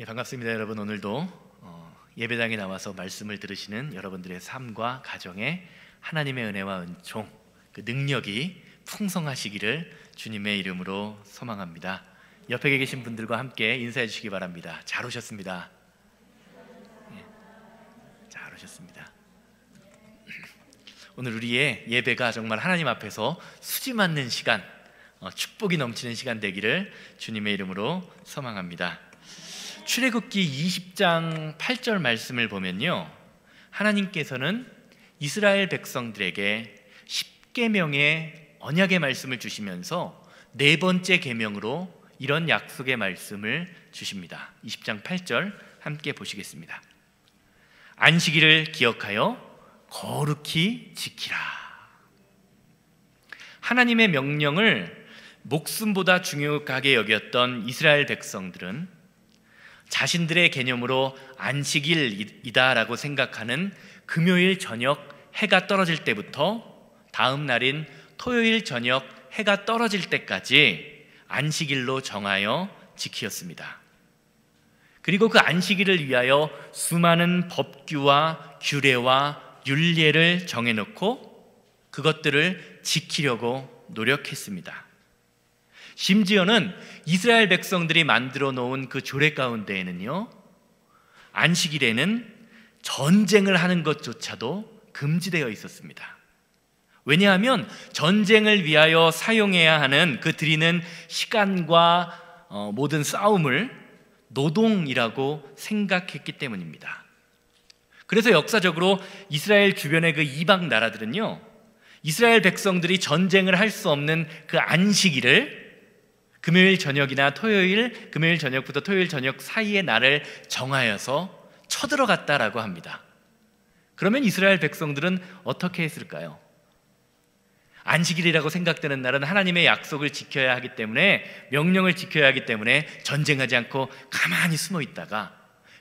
반갑습니다. 여러분, 오늘도 예배당에 나와서 말씀을 들으시는 여러분들의 삶과 가정에 하나님의 은혜와 은총, 그 능력이 풍성하시기를 주님의 이름으로 소망합니다. 옆에 계신 분들과 함께 인사해 주시기 바랍니다. 잘 오셨습니다. 잘 오셨습니다. 오늘 우리의 예배가 정말 하나님 앞에서 수지 맞는 시간, 축복이 넘치는 시간 되기를 주님의 이름으로 소망합니다. 출애굽기 20장 8절 말씀을 보면요, 하나님께서는 이스라엘 백성들에게 10계명의 언약의 말씀을 주시면서 네 번째 계명으로 이런 약속의 말씀을 주십니다. 20장 8절 함께 보시겠습니다. 안식일을 기억하여 거룩히 지키라. 하나님의 명령을 목숨보다 중요하게 여겼던 이스라엘 백성들은 자신들의 개념으로 안식일이다라고 생각하는 금요일 저녁 해가 떨어질 때부터 다음 날인 토요일 저녁 해가 떨어질 때까지 안식일로 정하여 지키었습니다. 그리고 그 안식일을 위하여 수많은 법규와 규례와 율례를 정해놓고 그것들을 지키려고 노력했습니다. 심지어는 이스라엘 백성들이 만들어 놓은 그 조례 가운데에는요, 안식일에는 전쟁을 하는 것조차도 금지되어 있었습니다. 왜냐하면 전쟁을 위하여 사용해야 하는 그 드리는 시간과 모든 싸움을 노동이라고 생각했기 때문입니다. 그래서 역사적으로 이스라엘 주변의 그 이방 나라들은요, 이스라엘 백성들이 전쟁을 할 수 없는 그 안식일을 금요일 저녁이나 금요일 저녁부터 토요일 저녁 사이의 날을 정하여서 쳐들어갔다라고 합니다. 그러면 이스라엘 백성들은 어떻게 했을까요? 안식일이라고 생각되는 날은 하나님의 약속을 지켜야 하기 때문에, 명령을 지켜야 하기 때문에 전쟁하지 않고 가만히 숨어 있다가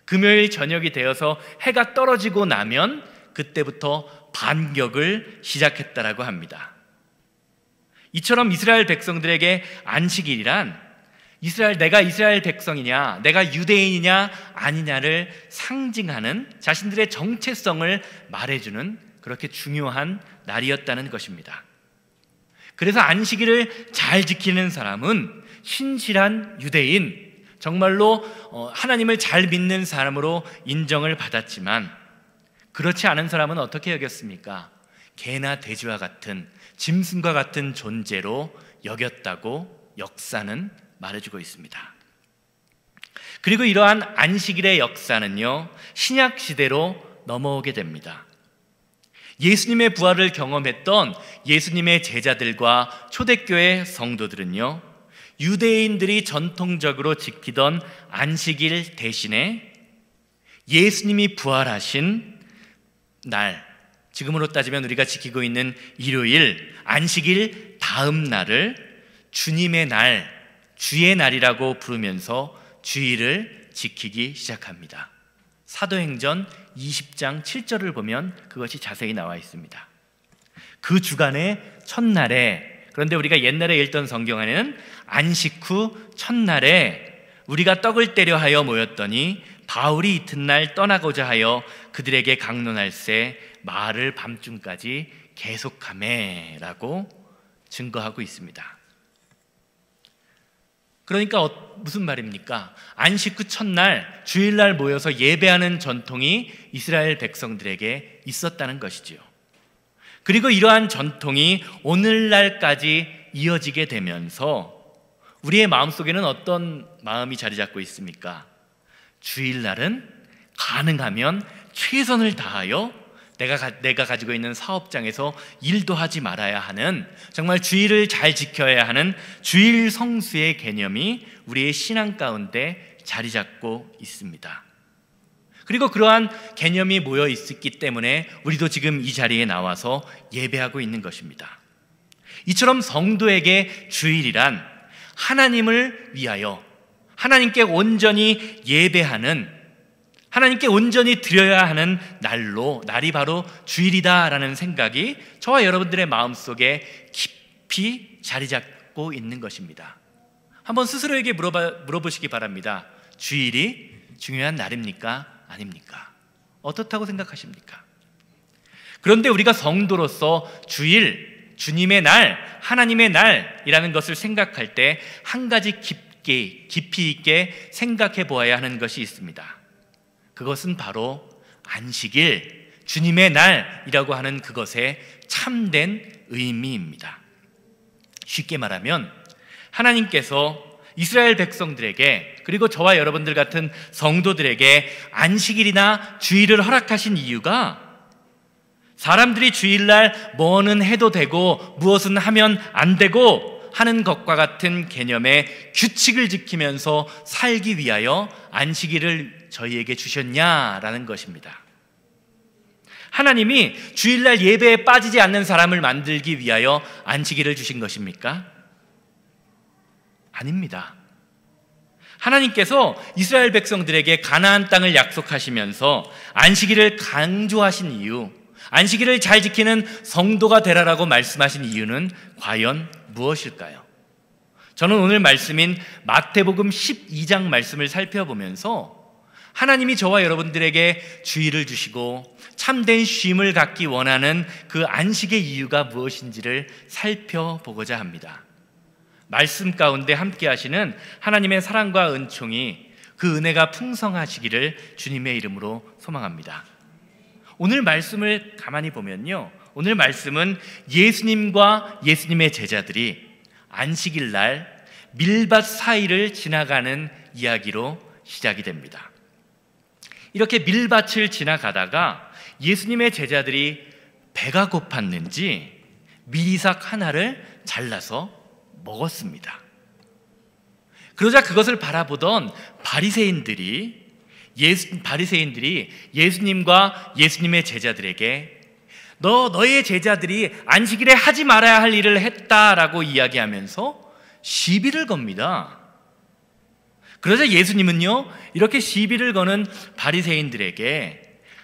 금요일 저녁이 되어서 해가 떨어지고 나면 그때부터 반격을 시작했다라고 합니다. 이처럼 이스라엘 백성들에게 안식일이란 내가 이스라엘 백성이냐, 내가 유대인이냐 아니냐를 상징하는, 자신들의 정체성을 말해주는 그렇게 중요한 날이었다는 것입니다. 그래서 안식일을 잘 지키는 사람은 신실한 유대인, 정말로 하나님을 잘 믿는 사람으로 인정을 받았지만, 그렇지 않은 사람은 어떻게 여겼습니까? 개나 돼지와 같은, 짐승과 같은 존재로 여겼다고 역사는 말해주고 있습니다. 그리고 이러한 안식일의 역사는요, 신약 시대로 넘어오게 됩니다. 예수님의 부활을 경험했던 예수님의 제자들과 초대교회 성도들은요, 유대인들이 전통적으로 지키던 안식일 대신에 예수님이 부활하신 날, 지금으로 따지면 우리가 지키고 있는 일요일, 안식일 다음 날을 주님의 날, 주의 날이라고 부르면서 주일을 지키기 시작합니다. 사도행전 20장 7절을 보면 그것이 자세히 나와 있습니다. 그 주간의 첫날에, 그런데 우리가 옛날에 읽던 성경 안에는 안식 후 첫날에 우리가 떡을 떼려 하여 모였더니 바울이 이튿날 떠나고자 하여 그들에게 강론할세 말을 밤중까지 계속하매라고 증거하고 있습니다. 그러니까 무슨 말입니까? 안식 후 첫날 주일날 모여서 예배하는 전통이 이스라엘 백성들에게 있었다는 것이지요. 그리고 이러한 전통이 오늘날까지 이어지게 되면서 우리의 마음속에는 어떤 마음이 자리 잡고 있습니까? 주일날은 가능하면 최선을 다하여 내가 가지고 있는 사업장에서 일도 하지 말아야 하는, 정말 주일을 잘 지켜야 하는 주일 성수의 개념이 우리의 신앙 가운데 자리 잡고 있습니다. 그리고 그러한 개념이 모여 있었기 때문에 우리도 지금 이 자리에 나와서 예배하고 있는 것입니다. 이처럼 성도에게 주일이란 하나님을 위하여 하나님께 온전히 예배하는, 하나님께 온전히 드려야 하는 날이 바로 주일이다라는 생각이 저와 여러분들의 마음속에 깊이 자리 잡고 있는 것입니다. 한번 스스로에게 물어보시기 바랍니다. 주일이 중요한 날입니까? 아닙니까? 어떻다고 생각하십니까? 그런데 우리가 성도로서 주일, 주님의 날, 하나님의 날이라는 것을 생각할 때 한 가지 깊이 있게 생각해 보아야 하는 것이 있습니다. 그것은 바로 안식일, 주님의 날이라고 하는 그것의 참된 의미입니다. 쉽게 말하면 하나님께서 이스라엘 백성들에게, 그리고 저와 여러분들 같은 성도들에게 안식일이나 주일을 허락하신 이유가 사람들이 주일날 뭐는 해도 되고 무엇은 하면 안 되고 하는 것과 같은 개념의 규칙을 지키면서 살기 위하여 안식일을 저희에게 주셨냐라는 것입니다. 하나님이 주일날 예배에 빠지지 않는 사람을 만들기 위하여 안식일을 주신 것입니까? 아닙니다. 하나님께서 이스라엘 백성들에게 가나안 땅을 약속하시면서 안식일을 강조하신 이유, 안식일을 잘 지키는 성도가 되라라고 말씀하신 이유는 과연 무엇일까요? 저는 오늘 말씀인 마태복음 12장 말씀을 살펴보면서 하나님이 저와 여러분들에게 주일을 주시고 참된 쉼을 갖기 원하는 그 안식의 이유가 무엇인지를 살펴보고자 합니다. 말씀 가운데 함께 하시는 하나님의 사랑과 은총이, 그 은혜가 풍성하시기를 주님의 이름으로 소망합니다. 오늘 말씀을 가만히 보면요, 오늘 말씀은 예수님과 예수님의 제자들이 안식일 날 밀밭 사이를 지나가는 이야기로 시작이 됩니다. 이렇게 밀밭을 지나가다가 예수님의 제자들이 배가 고팠는지 미리삭 하나를 잘라서 먹었습니다. 그러자 그것을 바라보던 바리새인들이 예수님과 예수님의 제자들에게 너의 제자들이 안식일에 하지 말아야 할 일을 했다라고 이야기하면서 시비를 겁니다. 그러자 예수님은요, 이렇게 시비를 거는 바리새인들에게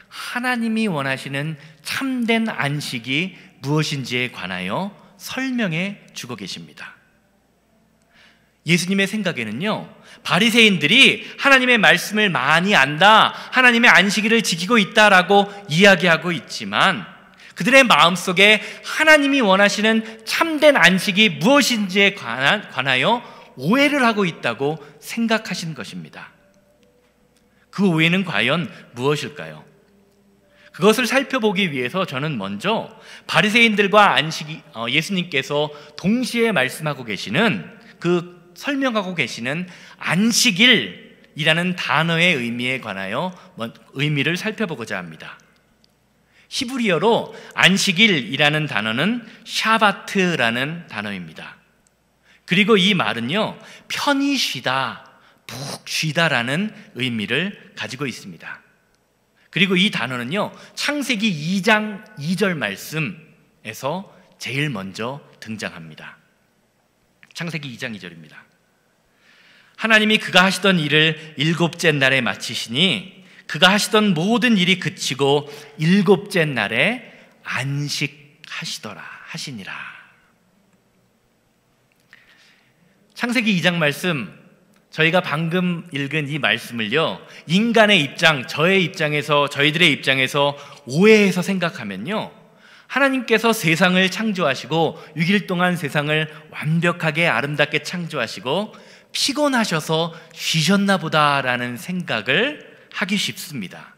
하나님이 원하시는 참된 안식이 무엇인지에 관하여 설명해 주고 계십니다. 예수님의 생각에는요, 바리새인들이 하나님의 말씀을 많이 안다, 하나님의 안식일을 지키고 있다라고 이야기하고 있지만 그들의 마음속에 하나님이 원하시는 참된 안식이 무엇인지에 관하여 오해를 하고 있다고 생각하신 것입니다. 그 오해는 과연 무엇일까요? 그것을 살펴보기 위해서 저는 먼저 바리새인들과 예수님께서 동시에 말씀하고 계시는, 그 설명하고 계시는 안식일이라는 단어의 의미에 관하여 의미를 살펴보고자 합니다. 히브리어로 안식일이라는 단어는 샤바트라는 단어입니다. 그리고 이 말은요, 편히 쉬다, 푹 쉬다라는 의미를 가지고 있습니다. 그리고 이 단어는요, 창세기 2장 2절 말씀에서 제일 먼저 등장합니다. 창세기 2장 2절입니다. 하나님이 그가 하시던 일을 일곱째 날에 마치시니 그가 하시던 모든 일이 그치고 일곱째 날에 안식하시더라 하시니라. 창세기 2장 말씀, 저희가 방금 읽은 이 말씀을요, 인간의 입장, 저희들의 입장에서 오해해서 생각하면요, 하나님께서 세상을 창조하시고 6일 동안 세상을 완벽하게 아름답게 창조하시고 피곤하셔서 쉬셨나 보다라는 생각을 하기 쉽습니다.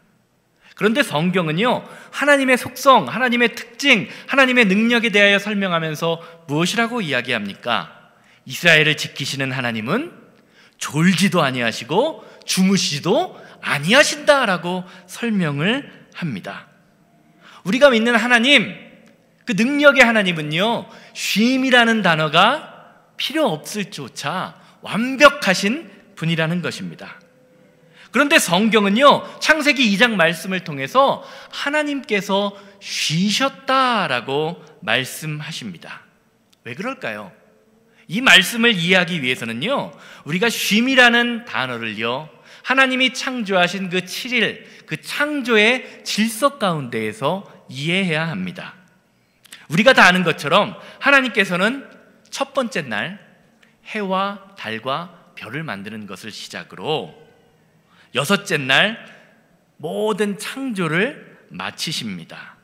그런데 성경은요, 하나님의 속성, 하나님의 특징, 하나님의 능력에 대하여 설명하면서 무엇이라고 이야기합니까? 이스라엘을 지키시는 하나님은 졸지도 아니하시고 주무시지도 아니하신다라고 설명을 합니다. 우리가 믿는 하나님, 그 능력의 하나님은요, 쉼이라는 단어가 필요 없을 조차 완벽하신 분이라는 것입니다. 그런데 성경은요, 창세기 2장 말씀을 통해서 하나님께서 쉬셨다라고 말씀하십니다. 왜 그럴까요? 이 말씀을 이해하기 위해서는요, 우리가 쉼이라는 단어를요, 하나님이 창조하신 그 7일, 그 창조의 질서 가운데에서 이해해야 합니다. 우리가 다 아는 것처럼 하나님께서는 첫 번째 날 해와 달과 별을 만드는 것을 시작으로 여섯째 날 모든 창조를 마치십니다.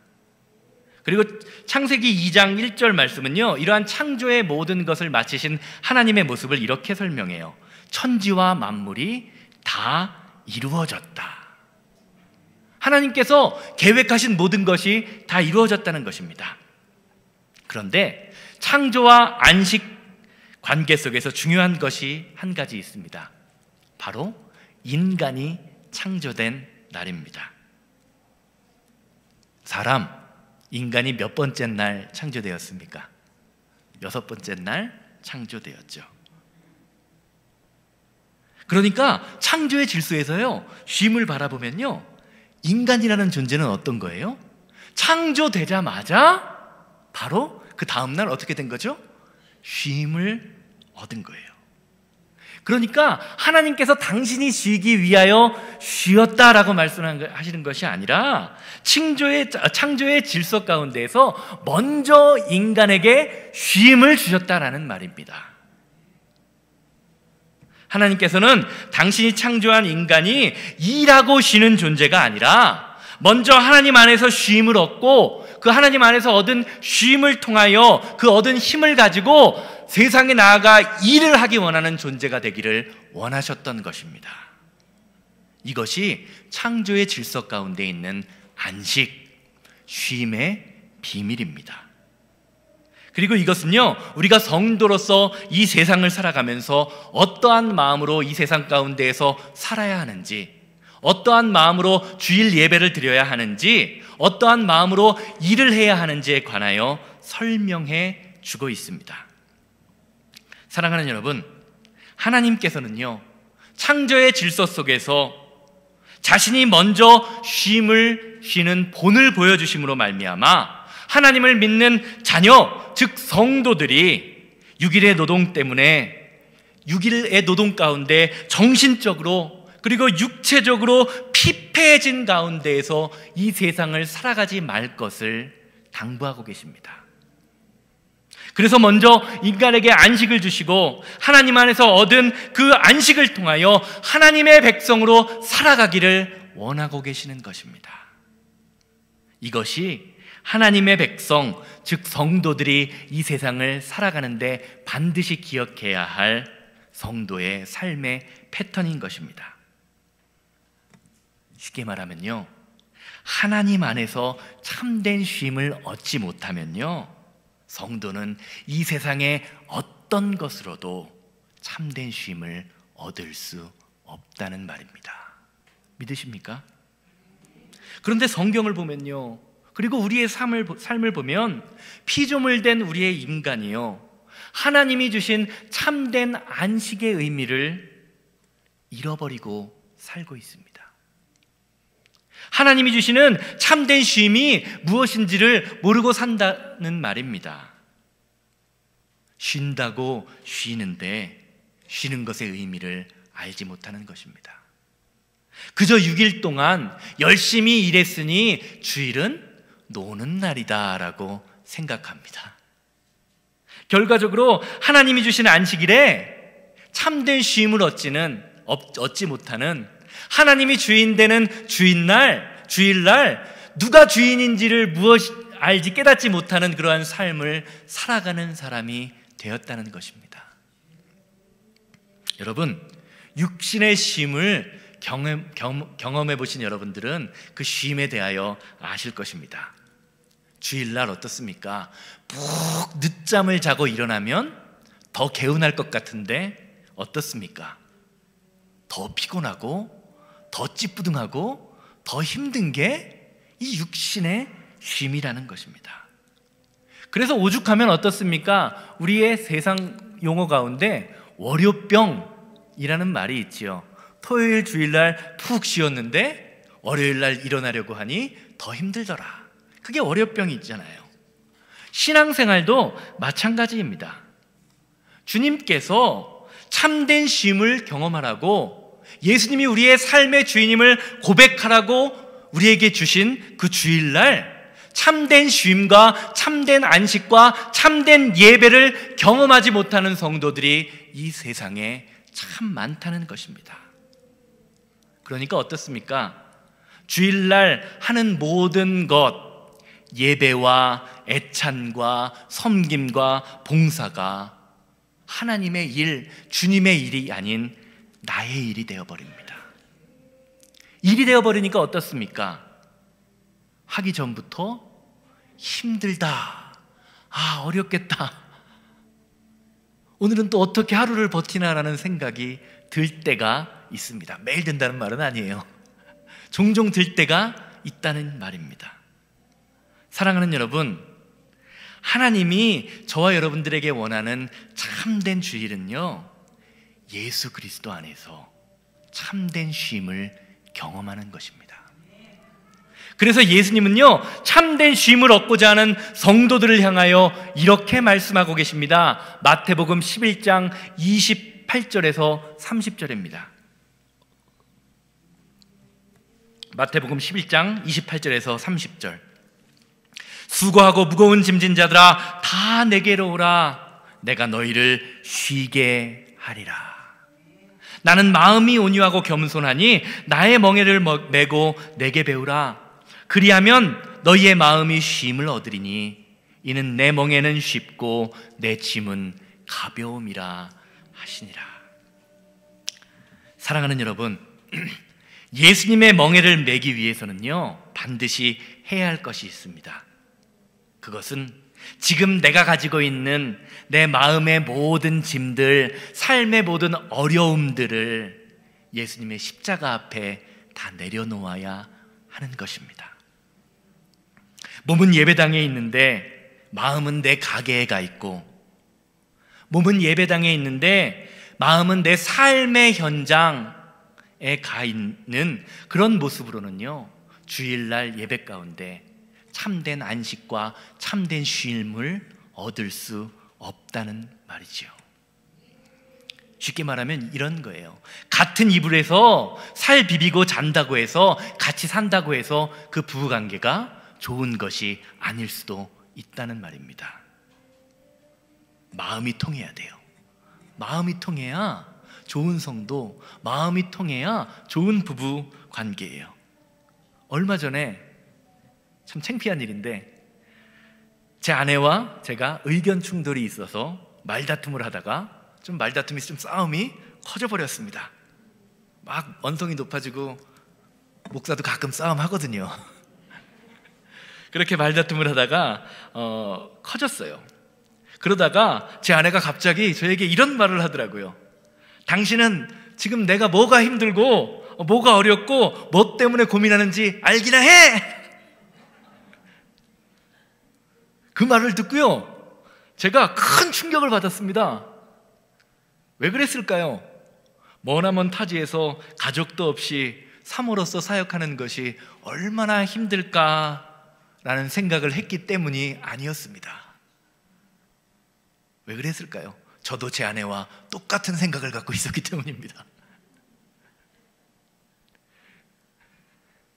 그리고 창세기 2장 1절 말씀은요, 이러한 창조의 모든 것을 마치신 하나님의 모습을 이렇게 설명해요. 천지와 만물이 다 이루어졌다. 하나님께서 계획하신 모든 것이 다 이루어졌다는 것입니다. 그런데 창조와 안식 관계 속에서 중요한 것이 한 가지 있습니다. 바로 인간이 창조된 날입니다. 인간이 몇 번째 날 창조되었습니까? 6번째 날 창조되었죠. 그러니까 창조의 질서에서요, 쉼을 바라보면요, 인간이라는 존재는 어떤 거예요? 창조되자마자 바로 그 다음날 어떻게 된 거죠? 쉼을 얻은 거예요. 그러니까 하나님께서 당신이 쉬기 위하여 쉬었다라고 말씀하시는 것이 아니라 창조의 질서 가운데에서 먼저 인간에게 쉼을 주셨다라는 말입니다. 하나님께서는 당신이 창조한 인간이 일하고 쉬는 존재가 아니라 먼저 하나님 안에서 쉼을 얻고 그 하나님 안에서 얻은 쉼을 통하여 그 얻은 힘을 가지고 세상에 나아가 일을 하기 원하는 존재가 되기를 원하셨던 것입니다. 이것이 창조의 질서 가운데 있는 안식, 쉼의 비밀입니다. 그리고 이것은요, 우리가 성도로서 이 세상을 살아가면서 어떠한 마음으로 이 세상 가운데에서 살아야 하는지, 어떠한 마음으로 주일 예배를 드려야 하는지, 어떠한 마음으로 일을 해야 하는지에 관하여 설명해 주고 있습니다. 사랑하는 여러분, 하나님께서는요, 창조의 질서 속에서 자신이 먼저 쉼을 쉬는 본을 보여주심으로 말미암아 하나님을 믿는 자녀, 즉 성도들이 6일의 노동 때문에 6일의 노동 가운데 정신적으로 그리고 육체적으로 피폐해진 가운데에서 이 세상을 살아가지 말 것을 당부하고 계십니다. 그래서 먼저 인간에게 안식을 주시고 하나님 안에서 얻은 그 안식을 통하여 하나님의 백성으로 살아가기를 원하고 계시는 것입니다. 이것이 하나님의 백성, 즉 성도들이 이 세상을 살아가는데 반드시 기억해야 할 성도의 삶의 패턴인 것입니다. 쉽게 말하면요, 하나님 안에서 참된 쉼을 얻지 못하면요, 성도는 이 세상의 어떤 것으로도 참된 쉼을 얻을 수 없다는 말입니다. 믿으십니까? 그런데 성경을 보면요, 그리고 우리의 삶을 보면 피조물 된 우리의 인간이요, 하나님이 주신 참된 안식의 의미를 잃어버리고 살고 있습니다. 하나님이 주시는 참된 쉼이 무엇인지를 모르고 산다는 말입니다. 쉰다고 쉬는데 쉬는 것의 의미를 알지 못하는 것입니다. 그저 6일 동안 열심히 일했으니 주일은 노는 날이다 라고 생각합니다. 결과적으로 하나님이 주신 안식일에 참된 쉼을 얻지 못하는, 하나님이 주인 되는 주일날 누가 주인인지를 알지 깨닫지 못하는 그러한 삶을 살아가는 사람이 되었다는 것입니다. 여러분, 육신의 쉼을 경험해 보신 여러분들은 그 쉼에 대하여 아실 것입니다. 주일날 어떻습니까? 푹 늦잠을 자고 일어나면 더 개운할 것 같은데 어떻습니까? 더 피곤하고 더 찌뿌둥하고 더 힘든 게 이 육신의 쉼이라는 것입니다. 그래서 오죽하면 어떻습니까? 우리의 세상 용어 가운데 월요병이라는 말이 있지요. 토요일 주일날 푹 쉬었는데 월요일날 일어나려고 하니 더 힘들더라. 그게 월요병이 있잖아요. 신앙생활도 마찬가지입니다. 주님께서 참된 쉼을 경험하라고, 예수님이 우리의 삶의 주인임을 고백하라고 우리에게 주신 그 주일날 참된 쉼과 참된 안식과 참된 예배를 경험하지 못하는 성도들이 이 세상에 참 많다는 것입니다. 그러니까 어떻습니까? 주일날 하는 모든 것, 예배와 애찬과 섬김과 봉사가 하나님의 일, 주님의 일이 아닌 나의 일이 되어버립니다. 일이 되어버리니까 어떻습니까? 하기 전부터 힘들다, 어렵겠다, 오늘은 또 어떻게 하루를 버티나라는 생각이 들 때가 있습니다. 매일 든다는 말은 아니에요. 종종 들 때가 있다는 말입니다. 사랑하는 여러분, 하나님이 저와 여러분들에게 원하는 참된 주일은요, 예수 그리스도 안에서 참된 쉼을 경험하는 것입니다. 그래서 예수님은요, 참된 쉼을 얻고자 하는 성도들을 향하여 이렇게 말씀하고 계십니다. 마태복음 11장 28절에서 30절입니다. 마태복음 11장 28절에서 30절. 수고하고 무거운 짐진 자들아, 다 내게로 오라. 내가 너희를 쉬게 하리라. 나는 마음이 온유하고 겸손하니 나의 멍에를 메고 내게 배우라. 그리하면 너희의 마음이 쉼을 얻으리니 이는 내 멍에는 쉽고 내 짐은 가벼움이라 하시니라. 사랑하는 여러분, 예수님의 멍에를 메기 위해서는요, 반드시 해야 할 것이 있습니다. 그것은 지금 내가 가지고 있는 내 마음의 모든 짐들, 삶의 모든 어려움들을 예수님의 십자가 앞에 다 내려놓아야 하는 것입니다. 몸은 예배당에 있는데 마음은 내 가게에 가 있고, 몸은 예배당에 있는데 마음은 내 삶의 현장에 가 있는 그런 모습으로는요, 주일날 예배 가운데 참된 안식과 참된 쉼을 얻을 수 없다는 말이죠. 쉽게 말하면 이런 거예요. 같은 이불에서 살 비비고 잔다고 해서, 같이 산다고 해서 그 부부관계가 좋은 것이 아닐 수도 있다는 말입니다. 마음이 통해야 돼요. 마음이 통해야 좋은 성도, 마음이 통해야 좋은 부부 관계예요. 얼마 전에 참 창피한 일인데, 제 아내와 제가 의견 충돌이 있어서 말다툼을 하다가 말다툼이 싸움이 커져버렸습니다. 막 언성이 높아지고 목사도 가끔 싸움하거든요. 그렇게 말다툼을 하다가 커졌어요. 그러다가 제 아내가 갑자기 저에게 이런 말을 하더라고요. 당신은 지금 내가 뭐가 힘들고 뭐가 어렵고 뭐 때문에 고민하는지 알기나 해! 그 말을 듣고요, 제가 큰 충격을 받았습니다. 왜 그랬을까요? 머나먼 타지에서 가족도 없이 사모로서 사역하는 것이 얼마나 힘들까라는 생각을 했기 때문이 아니었습니다. 왜 그랬을까요? 저도 제 아내와 똑같은 생각을 갖고 있었기 때문입니다.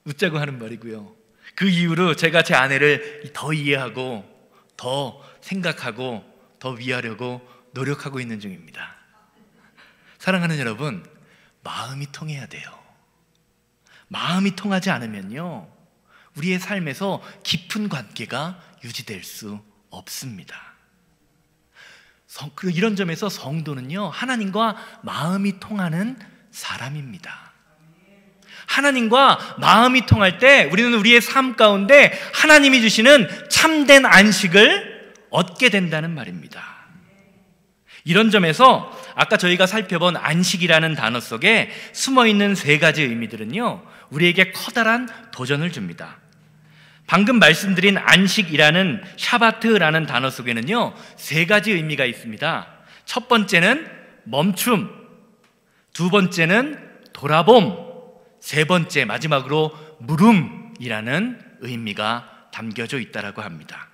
웃자고 하는 말이고요. 그 이후로 제가 제 아내를 더 이해하고 더 생각하고 더 위하려고 노력하고 있는 중입니다. 사랑하는 여러분, 마음이 통해야 돼요. 마음이 통하지 않으면요, 우리의 삶에서 깊은 관계가 유지될 수 없습니다. 이런 점에서 성도는요, 하나님과 마음이 통하는 사람입니다. 하나님과 마음이 통할 때 우리는 우리의 삶 가운데 하나님이 주시는 참된 안식을 얻게 된다는 말입니다. 이런 점에서 아까 저희가 살펴본 안식이라는 단어 속에 숨어있는 세 가지 의미들은요, 우리에게 커다란 도전을 줍니다. 방금 말씀드린 안식이라는 샤바트라는 단어 속에는요, 세 가지 의미가 있습니다. 첫 번째는 멈춤, 두 번째는 돌아봄, 세 번째 마지막으로 물음이라는 의미가 담겨져 있다고 합니다.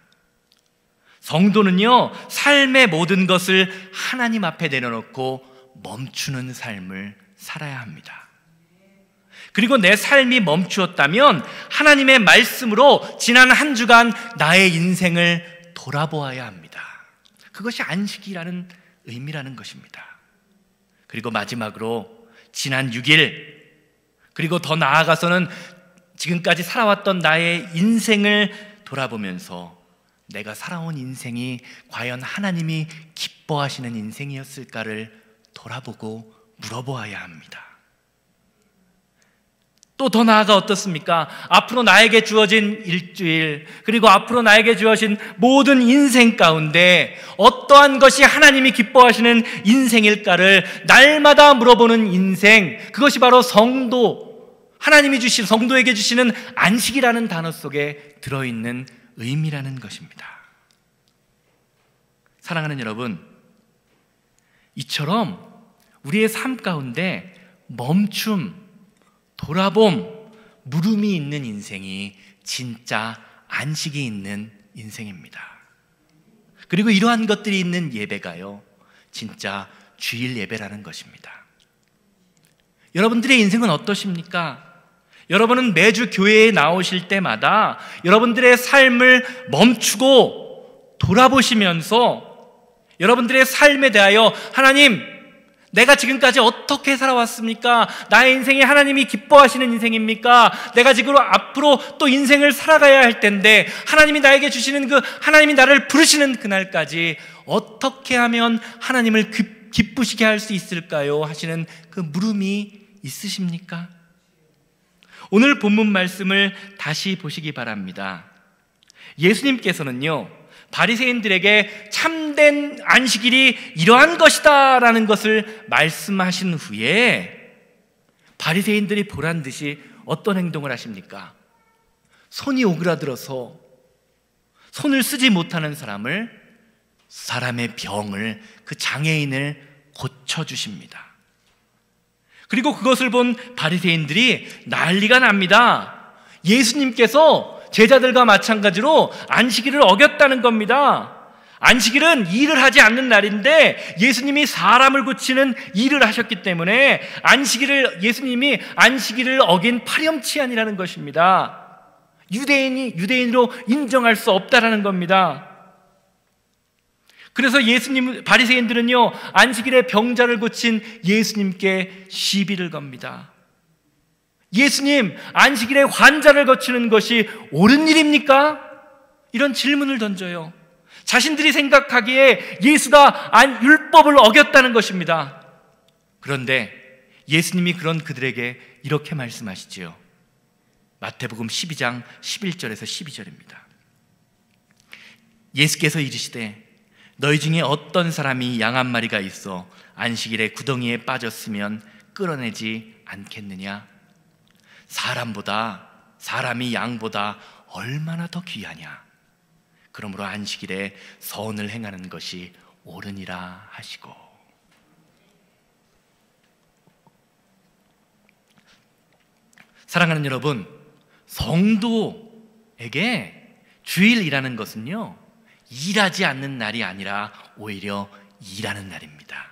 성도는요, 삶의 모든 것을 하나님 앞에 내려놓고 멈추는 삶을 살아야 합니다. 그리고 내 삶이 멈추었다면 하나님의 말씀으로 지난 한 주간 나의 인생을 돌아보아야 합니다. 그것이 안식이라는 의미라는 것입니다. 그리고 마지막으로 지난 6일, 그리고 더 나아가서는 지금까지 살아왔던 나의 인생을 돌아보면서 내가 살아온 인생이 과연 하나님이 기뻐하시는 인생이었을까를 돌아보고 물어보아야 합니다. 또 더 나아가 어떻습니까? 앞으로 나에게 주어진 일주일, 그리고 앞으로 나에게 주어진 모든 인생 가운데 어떠한 것이 하나님이 기뻐하시는 인생일까를 날마다 물어보는 인생, 그것이 바로 하나님이 주신, 성도에게 주시는 안식이라는 단어 속에 들어있는 의미라는 것입니다. 사랑하는 여러분, 이처럼 우리의 삶 가운데 멈춤, 돌아봄, 물음이 있는 인생이 진짜 안식이 있는 인생입니다. 그리고 이러한 것들이 있는 예배가요, 진짜 주일 예배라는 것입니다. 여러분들의 인생은 어떠십니까? 여러분은 매주 교회에 나오실 때마다 여러분들의 삶을 멈추고 돌아보시면서 여러분들의 삶에 대하여 하나님, 내가 지금까지 어떻게 살아왔습니까? 나의 인생이 하나님이 기뻐하시는 인생입니까? 내가 지금 앞으로 또 인생을 살아가야 할 텐데 하나님이 나에게 주시는 하나님이 나를 부르시는 그날까지 어떻게 하면 하나님을 기쁘시게 할 수 있을까요? 하시는 그 물음이 있으십니까? 오늘 본문 말씀을 다시 보시기 바랍니다. 예수님께서는요, 바리새인들에게 참된 안식일이 이러한 것이다 라는 것을 말씀하신 후에 바리새인들이 보란 듯이 어떤 행동을 하십니까? 손이 오그라들어서 손을 쓰지 못하는 사람의 병을, 그 장애인을 고쳐주십니다. 그리고 그것을 본 바리새인들이 난리가 납니다. 예수님께서 제자들과 마찬가지로 안식일을 어겼다는 겁니다. 안식일은 일을 하지 않는 날인데 예수님이 사람을 고치는 일을 하셨기 때문에 예수님이 안식일을 어긴 파렴치한이라는 것입니다. 유대인으로 인정할 수 없다라는 겁니다. 그래서 바리새인들은요, 안식일에 병자를 고친 예수님께 시비를 겁니다. 예수님, 안식일에 환자를 고치는 것이 옳은 일입니까? 이런 질문을 던져요. 자신들이 생각하기에 예수가 율법을 어겼다는 것입니다. 그런데 예수님이 그런 그들에게 이렇게 말씀하시지요. 마태복음 12장 11절에서 12절입니다. 예수께서 이르시되 너희 중에 어떤 사람이 양 한 마리가 있어 안식일에 구덩이에 빠졌으면 끌어내지 않겠느냐? 사람이 양보다 얼마나 더 귀하냐? 그러므로 안식일에 선을 행하는 것이 옳으니라 하시고. 사랑하는 여러분, 성도에게 주일이라는 것은요, 일하지 않는 날이 아니라 오히려 일하는 날입니다.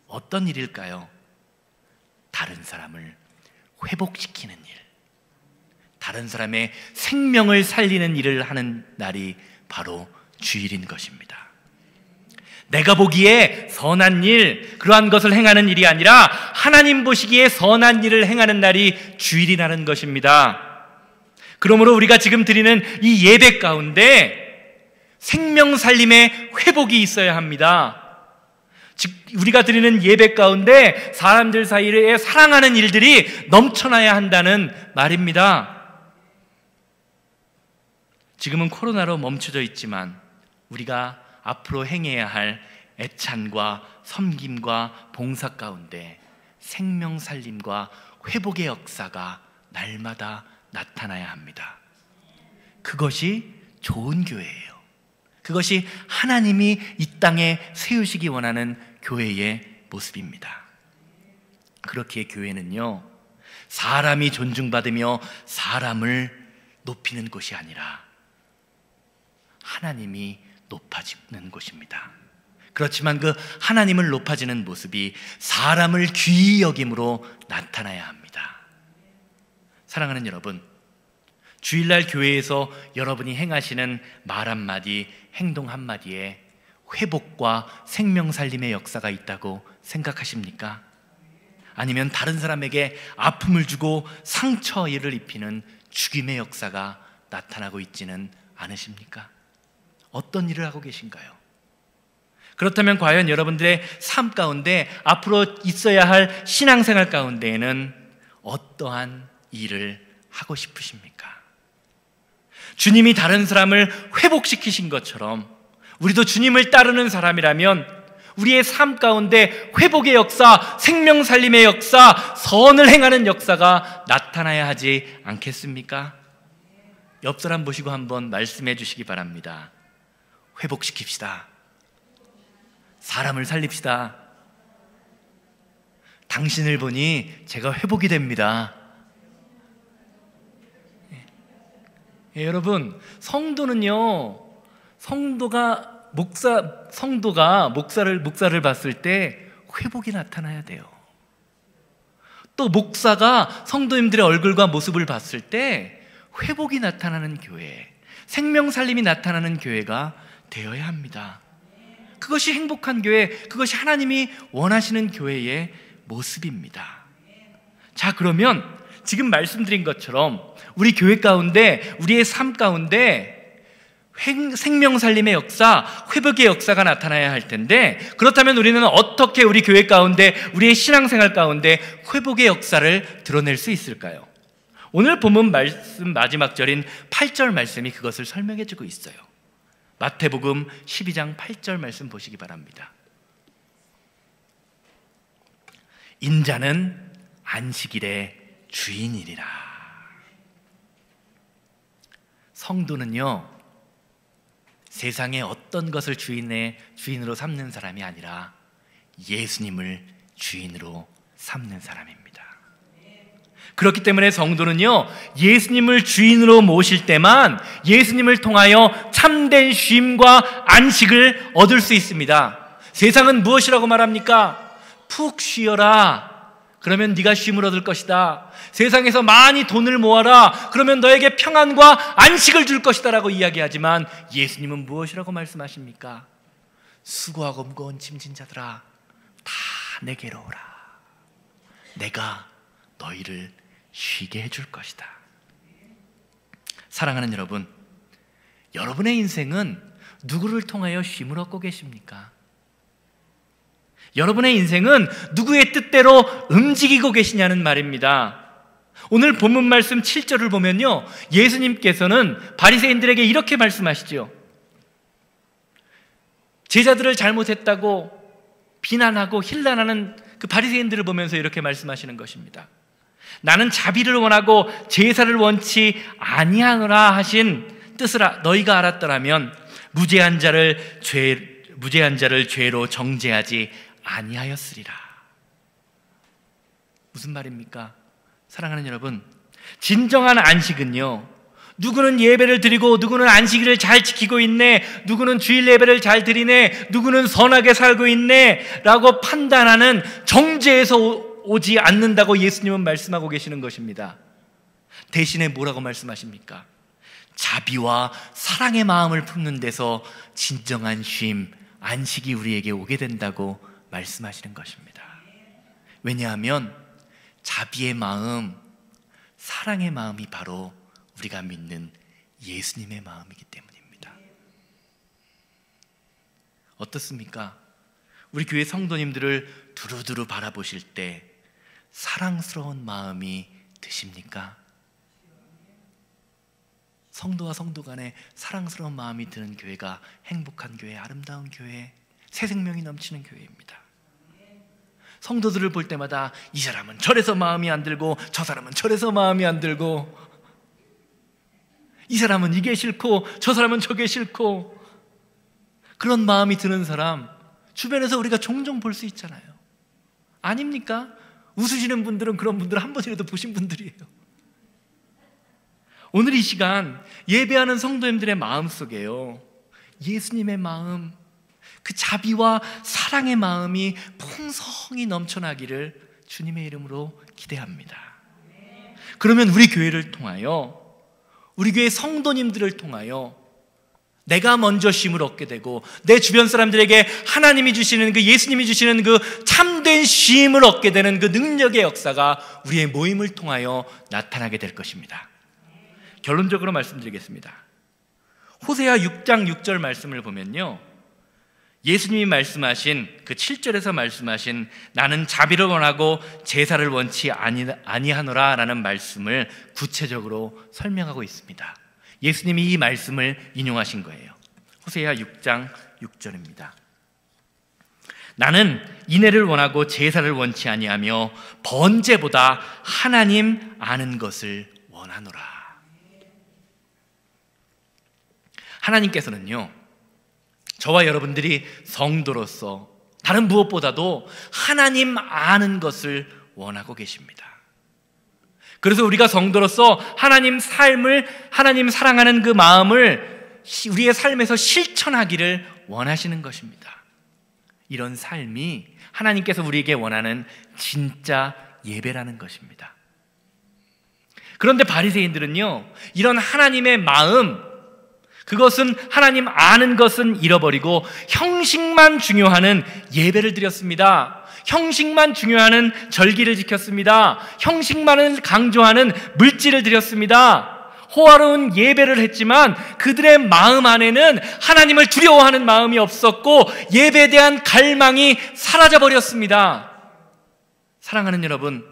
어떤 일일까요? 다른 사람을 회복시키는 일, 다른 사람의 생명을 살리는 일을 하는 날이 바로 주일인 것입니다. 내가 보기에 선한 일, 그러한 것을 행하는 일이 아니라 하나님 보시기에 선한 일을 행하는 날이 주일이라는 것입니다. 그러므로 우리가 지금 드리는 이 예배 가운데 생명 살림의 회복이 있어야 합니다. 즉, 우리가 드리는 예배 가운데 사람들 사이에 사랑하는 일들이 넘쳐나야 한다는 말입니다. 지금은 코로나로 멈춰져 있지만 우리가 앞으로 행해야 할 애찬과 섬김과 봉사 가운데 생명 살림과 회복의 역사가 날마다 나타나야 합니다. 그것이 좋은 교회예요. 그것이 하나님이 이 땅에 세우시기 원하는 교회의 모습입니다. 그렇기에 교회는요, 사람이 존중받으며 사람을 높이는 곳이 아니라 하나님이 높아지는 곳입니다. 그렇지만 그 하나님을 높아지는 모습이 사람을 귀히 여김으로 나타나야 합니다. 사랑하는 여러분, 주일날 교회에서 여러분이 행하시는 말 한마디, 행동 한마디에 회복과 생명 살림의 역사가 있다고 생각하십니까? 아니면 다른 사람에게 아픔을 주고 상처를 입히는 죽임의 역사가 나타나고 있지는 않으십니까? 어떤 일을 하고 계신가요? 그렇다면 과연 여러분들의 삶 가운데 앞으로 있어야 할 신앙생활 가운데에는 어떠한 일을 하고 싶으십니까? 주님이 다른 사람을 회복시키신 것처럼 우리도 주님을 따르는 사람이라면 우리의 삶 가운데 회복의 역사, 생명 살림의 역사, 선을 행하는 역사가 나타나야 하지 않겠습니까? 옆 사람 보시고 한번 말씀해 주시기 바랍니다. 회복시킵시다. 사람을 살립시다. 당신을 보니 제가 회복이 됩니다. 여러분, 성도는요, 성도가 목사를 봤을 때 회복이 나타나야 돼요. 또 목사가 성도님들의 얼굴과 모습을 봤을 때 회복이 나타나는 교회, 생명 살림이 나타나는 교회가 되어야 합니다. 그것이 행복한 교회, 그것이 하나님이 원하시는 교회의 모습입니다. 자, 그러면 지금 말씀드린 것처럼 우리 교회 가운데, 우리의 삶 가운데 생명 살림의 역사, 회복의 역사가 나타나야 할 텐데, 그렇다면 우리는 어떻게 우리 교회 가운데, 우리의 신앙생활 가운데 회복의 역사를 드러낼 수 있을까요? 오늘 본문 말씀 마지막 절인 8절 말씀이 그것을 설명해 주고 있어요. 마태복음 12장 8절 말씀 보시기 바랍니다. 인자는 안식일의 주인이리라. 성도는요, 세상의 어떤 것을 주인으로 삼는 사람이 아니라 예수님을 주인으로 삼는 사람입니다. 그렇기 때문에 성도는요, 예수님을 주인으로 모실 때만 예수님을 통하여 참된 쉼과 안식을 얻을 수 있습니다. 세상은 무엇이라고 말합니까? 푹 쉬어라. 그러면 네가 쉼을 얻을 것이다. 세상에서 많이 돈을 모아라. 그러면 너에게 평안과 안식을 줄 것이다 라고 이야기하지만 예수님은 무엇이라고 말씀하십니까? 수고하고 무거운 짐진 자들아, 다 내게로 오라. 내가 너희를 쉬게 해줄 것이다. 사랑하는 여러분, 여러분의 인생은 누구를 통하여 쉼을 얻고 계십니까? 여러분의 인생은 누구의 뜻대로 움직이고 계시냐는 말입니다. 오늘 본문 말씀 7절을 보면요, 예수님께서는 바리새인들에게 이렇게 말씀하시죠. 제자들을 잘못했다고 비난하고 힐난하는 그 바리새인들을 보면서 이렇게 말씀하시는 것입니다. 나는 자비를 원하고 제사를 원치 아니하노라 하신 뜻을 너희가 알았더라면 무죄한 자를 죄로 정죄하지 아니하였으리라. 무슨 말입니까? 사랑하는 여러분, 진정한 안식은요, 누구는 예배를 드리고 누구는 안식일을 잘 지키고 있네, 누구는 주일 예배를 잘 드리네, 누구는 선하게 살고 있네 라고 판단하는 정죄에서 오지 않는다고 예수님은 말씀하고 계시는 것입니다. 대신에 뭐라고 말씀하십니까? 자비와 사랑의 마음을 품는 데서 진정한 쉼, 안식이 우리에게 오게 된다고 말씀하시는 것입니다. 왜냐하면 자비의 마음, 사랑의 마음이 바로 우리가 믿는 예수님의 마음이기 때문입니다. 어떻습니까? 우리 교회 성도님들을 두루두루 바라보실 때 사랑스러운 마음이 드십니까? 성도와 성도 간에 사랑스러운 마음이 드는 교회가 행복한 교회, 아름다운 교회, 새 생명이 넘치는 교회입니다. 성도들을 볼 때마다 이 사람은 저래서 마음이 안 들고 저 사람은 저래서 마음이 안 들고, 이 사람은 이게 싫고 저 사람은 저게 싫고, 그런 마음이 드는 사람 주변에서 우리가 종종 볼 수 있잖아요. 아닙니까? 웃으시는 분들은 그런 분들 한 번이라도 보신 분들이에요. 오늘 이 시간 예배하는 성도님들의 마음 속에요, 예수님의 마음, 그 자비와 사랑의 마음이 풍성히 넘쳐나기를 주님의 이름으로 기대합니다. 그러면 우리 교회를 통하여, 우리 교회 성도님들을 통하여 내가 먼저 쉼을 얻게 되고 내 주변 사람들에게 하나님이 주시는 그 예수님이 주시는 그 참된 쉼을 얻게 되는 그 능력의 역사가 우리의 모임을 통하여 나타나게 될 것입니다. 결론적으로 말씀드리겠습니다. 호세아 6장 6절 말씀을 보면요, 예수님이 말씀하신 그 7절에서 말씀하신 나는 자비를 원하고 제사를 원치 아니하노라 라는 말씀을 구체적으로 설명하고 있습니다. 예수님이 이 말씀을 인용하신 거예요. 호세아 6장 6절입니다. 나는 인애를 원하고 제사를 원치 아니하며 번제보다 하나님 아는 것을 원하노라. 하나님께서는요, 저와 여러분들이 성도로서 다른 무엇보다도 하나님 아는 것을 원하고 계십니다. 그래서 우리가 성도로서 하나님 삶을, 하나님 사랑하는 그 마음을 우리의 삶에서 실천하기를 원하시는 것입니다. 이런 삶이 하나님께서 우리에게 원하는 진짜 예배라는 것입니다. 그런데 바리새인들은요, 이런 하나님의 마음, 그것은 하나님 아는 것은 잃어버리고 형식만 중요하는 예배를 드렸습니다. 형식만 중요하는 절기를 지켰습니다. 형식만을 강조하는 물질을 드렸습니다. 호화로운 예배를 했지만 그들의 마음 안에는 하나님을 두려워하는 마음이 없었고 예배에 대한 갈망이 사라져 버렸습니다. 사랑하는 여러분,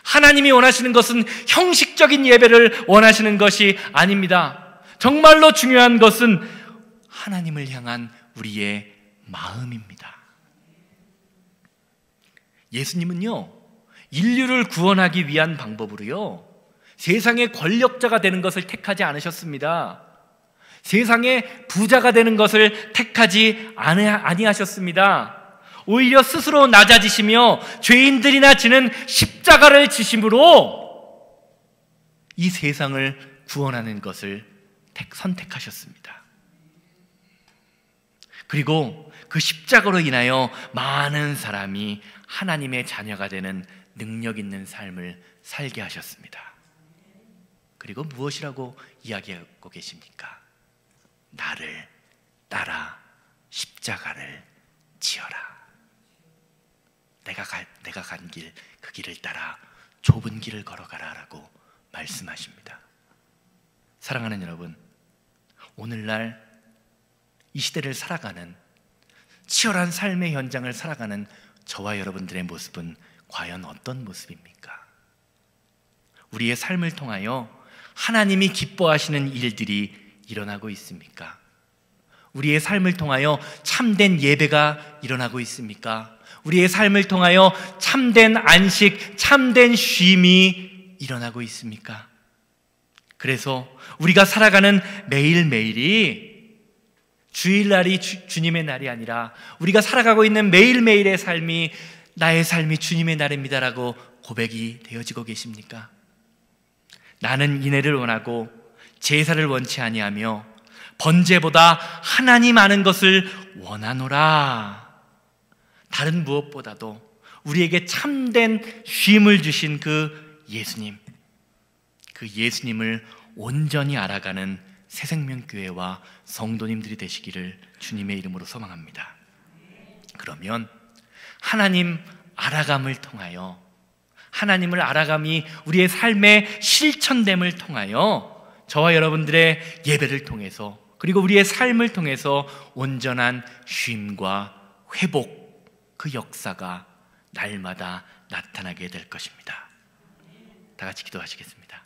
하나님이 원하시는 것은 형식적인 예배를 원하시는 것이 아닙니다. 정말로 중요한 것은 하나님을 향한 우리의 마음입니다. 예수님은요, 인류를 구원하기 위한 방법으로요, 세상의 권력자가 되는 것을 택하지 않으셨습니다. 세상의 부자가 되는 것을 택하지 아니하셨습니다. 오히려 스스로 낮아지시며 죄인들이나 지는 십자가를 지심으로 이 세상을 구원하는 것을 선택하셨습니다. 그리고 그 십자가로 인하여 많은 사람이 하나님의 자녀가 되는 능력 있는 삶을 살게 하셨습니다. 그리고 무엇이라고 이야기하고 계십니까? 나를 따라 십자가를 지어라. 내가 간 길, 그 길을 따라 좁은 길을 걸어가라 라고 말씀하십니다. 사랑하는 여러분, 오늘날 이 시대를 살아가는, 치열한 삶의 현장을 살아가는 저와 여러분들의 모습은 과연 어떤 모습입니까? 우리의 삶을 통하여 하나님이 기뻐하시는 일들이 일어나고 있습니까? 우리의 삶을 통하여 참된 예배가 일어나고 있습니까? 우리의 삶을 통하여 참된 안식, 참된 쉼이 일어나고 있습니까? 그래서 우리가 살아가는 매일매일이 주일날이 주님의 날이 아니라 우리가 살아가고 있는 매일매일의 삶이 나의 삶이 주님의 날입니다라고 고백이 되어지고 계십니까? 나는 인애를 원하고 제사를 원치 아니하며 번제보다 하나님 아는 것을 원하노라. 다른 무엇보다도 우리에게 참된 쉼을 주신 그 예수님, 그 예수님을 온전히 알아가는 새생명교회와 성도님들이 되시기를 주님의 이름으로 소망합니다. 그러면 하나님 알아감을 통하여, 하나님을 알아감이 우리의 삶의 실천됨을 통하여 저와 여러분들의 예배를 통해서, 그리고 우리의 삶을 통해서 온전한 쉼과 회복, 그 역사가 날마다 나타나게 될 것입니다. 다 같이 기도하시겠습니다.